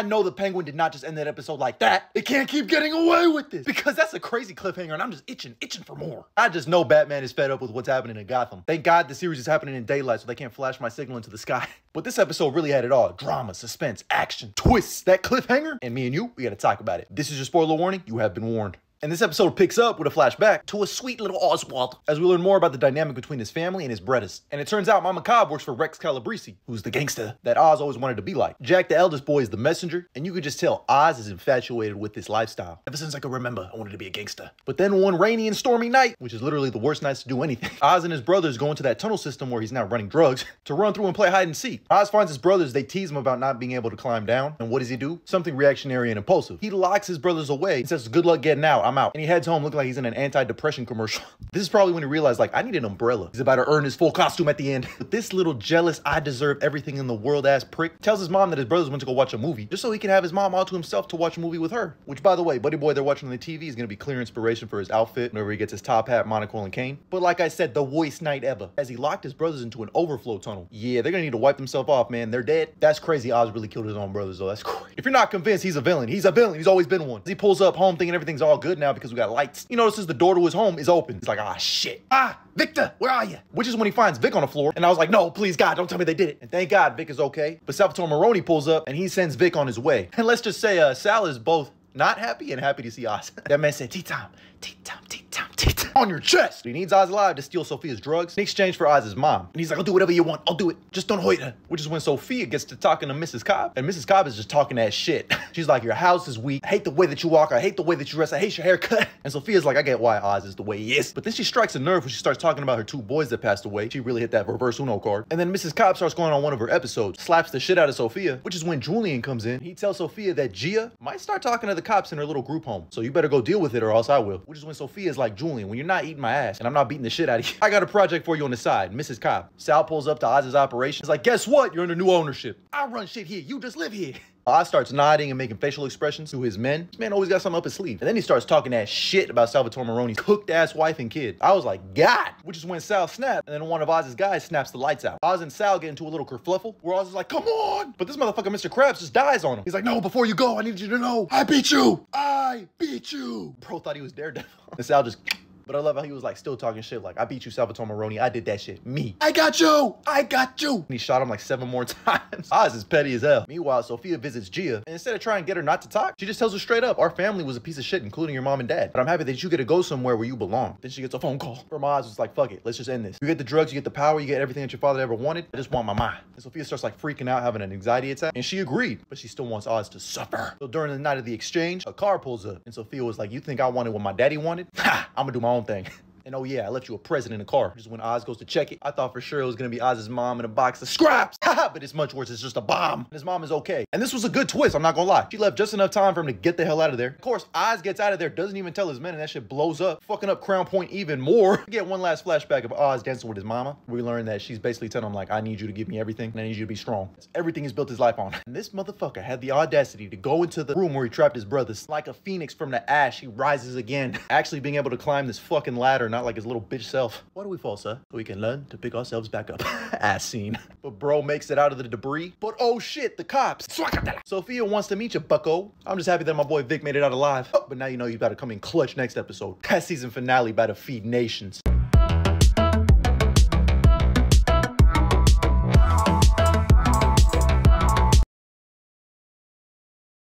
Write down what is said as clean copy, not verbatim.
I know the Penguin did not just end that episode like that. They can't keep getting away with this because that's a crazy cliffhanger and I'm just itching for more. I just know Batman is fed up with what's happening in Gotham. Thank God the series is happening in daylight so they can't flash my signal into the sky. But this episode really had it all. Drama, suspense, action, twists, that cliffhanger, and me and you, we gotta talk about it. This is your spoiler warning. You have been warned. And this episode picks up with a flashback to a sweet little Oswald as we learn more about the dynamic between his family and his Brettas. And it turns out Mama Cobb works for Rex Calabrese, who's the gangster that Oz always wanted to be like. Jack, the eldest boy, is the messenger, and you could just tell Oz is infatuated with this lifestyle. Ever since I could remember, I wanted to be a gangster. But then one rainy and stormy night, which is literally the worst nights to do anything, Oz and his brothers go into that tunnel system where he's now running drugs to run through and play hide and seek. Oz finds his brothers, they tease him about not being able to climb down. And what does he do? Something reactionary and impulsive. He locks his brothers away and says, good luck getting out, I'm out. And he heads home looking like he's in an anti-depression commercial. This is probably when he realized, like, I need an umbrella. He's about to earn his full costume at the end. But this little jealous, I deserve everything in the world ass prick tells his mom that his brothers went to go watch a movie just so he can have his mom all to himself to watch a movie with her. Which, by the way, Buddy Boy they're watching on the TV is going to be clear inspiration for his outfit whenever he gets his top hat, monocle, and cane. But like I said, the worst night ever as he locked his brothers into an overflow tunnel. Yeah, they're going to need to wipe themselves off, man. They're dead. That's crazy. Oz really killed his own brothers, though. That's crazy. If you're not convinced, he's a villain. He's a villain. He's always been one. He pulls up home thinking everything's all good now because we got lights. He notices the door to his home is open. He's like, ah, shit. Ah, Victor, where are you? Which is when he finds Vic on the floor. And I was like, no, please, God, don't tell me they did it. And thank God Vic is okay. But Salvatore Maroni pulls up and he sends Vic on his way. And let's just say Sal is both not happy and happy to see Oz. That man said, tea time, tea time, tea time, tea time. On your chest. He needs Oz alive to steal Sophia's drugs in exchange for Oz's mom. And he's like, I'll do whatever you want. I'll do it. Just don't hurt her. Which is when Sophia gets to talking to Mrs. Cobb. And Mrs. Cobb is just talking that shit. She's like, your house is weak. I hate the way that you walk. I hate the way that you dress. I hate your haircut. And Sophia's like, I get why Oz is the way he is. But then she strikes a nerve when she starts talking about her two boys that passed away. She really hit that reverse Uno card. And then Mrs. Cobb starts going on one of her episodes, slaps the shit out of Sophia, which is when Julian comes in. He tells Sophia that Gia might start talking to the cops in her little group home. So you better go deal with it or else I will. Which is when Sophia's like, Julian, when you're not eating my ass and I'm not beating the shit out of you, I got a project for you on the side, Mrs. Cobb. Sal pulls up to Oz's operation. He's like, guess what? You're under new ownership. I run shit here. You just live here. Oz starts nodding and making facial expressions to his men. This man always got something up his sleeve. And then he starts talking that shit about Salvatore Maroni's cooked-ass wife and kid. I was like, God! Which is when Sal snapped, and then one of Oz's guys snaps the lights out. Oz and Sal get into a little kerfluffle, where Oz is like, come on! But this motherfucker, Mr. Krabs, just dies on him. He's like, no, before you go, I need you to know, I beat you! I beat you! Bro thought he was Daredevil. And Sal just... But I love how he was like still talking shit like, I beat you, Salvatore Maroni. I did that shit. Me. I got you. I got you. And he shot him like 7 more times. Oz is petty as hell. Meanwhile, Sophia visits Gia. And instead of trying to get her not to talk, she just tells her straight up, our family was a piece of shit, including your mom and dad. But I'm happy that you get to go somewhere where you belong. Then she gets a phone call from Oz. It's like, fuck it. Let's just end this. You get the drugs, you get the power, you get everything that your father ever wanted. I just want my mind. And Sophia starts like freaking out, having an anxiety attack. And she agreed, but she still wants Oz to suffer. So during the night of the exchange, a car pulls up. And Sophia was like, you think I wanted what my daddy wanted? Ha! I'm gonna do my own thing. And oh yeah, I left you a present in the car. Just when Oz goes to check it, I thought for sure it was gonna be Oz's mom in a box of scraps. But it's much worse, it's just a bomb. And his mom is okay. And this was a good twist, I'm not gonna lie. She left just enough time for him to get the hell out of there. Of course, Oz gets out of there, doesn't even tell his men, and that shit blows up, fucking up Crown Point even more. We get one last flashback of Oz dancing with his mama. We learn that she's basically telling him like, I need you to give me everything, and I need you to be strong. That's everything he's built his life on. And this motherfucker had the audacity to go into the room where he trapped his brothers. Like a phoenix from the ash, he rises again. Actually being able to climb this fucking ladder, not like his little bitch self. Why do we fall, sir? So we can learn to pick ourselves back up. Ass scene. But bro makes it out of the debris. But oh shit, the cops. Sophia wants to meet you, bucko. I'm just happy that my boy Vic made it out alive. Oh, but now you know you gotta come in clutch next episode. That season finale about to feed nations.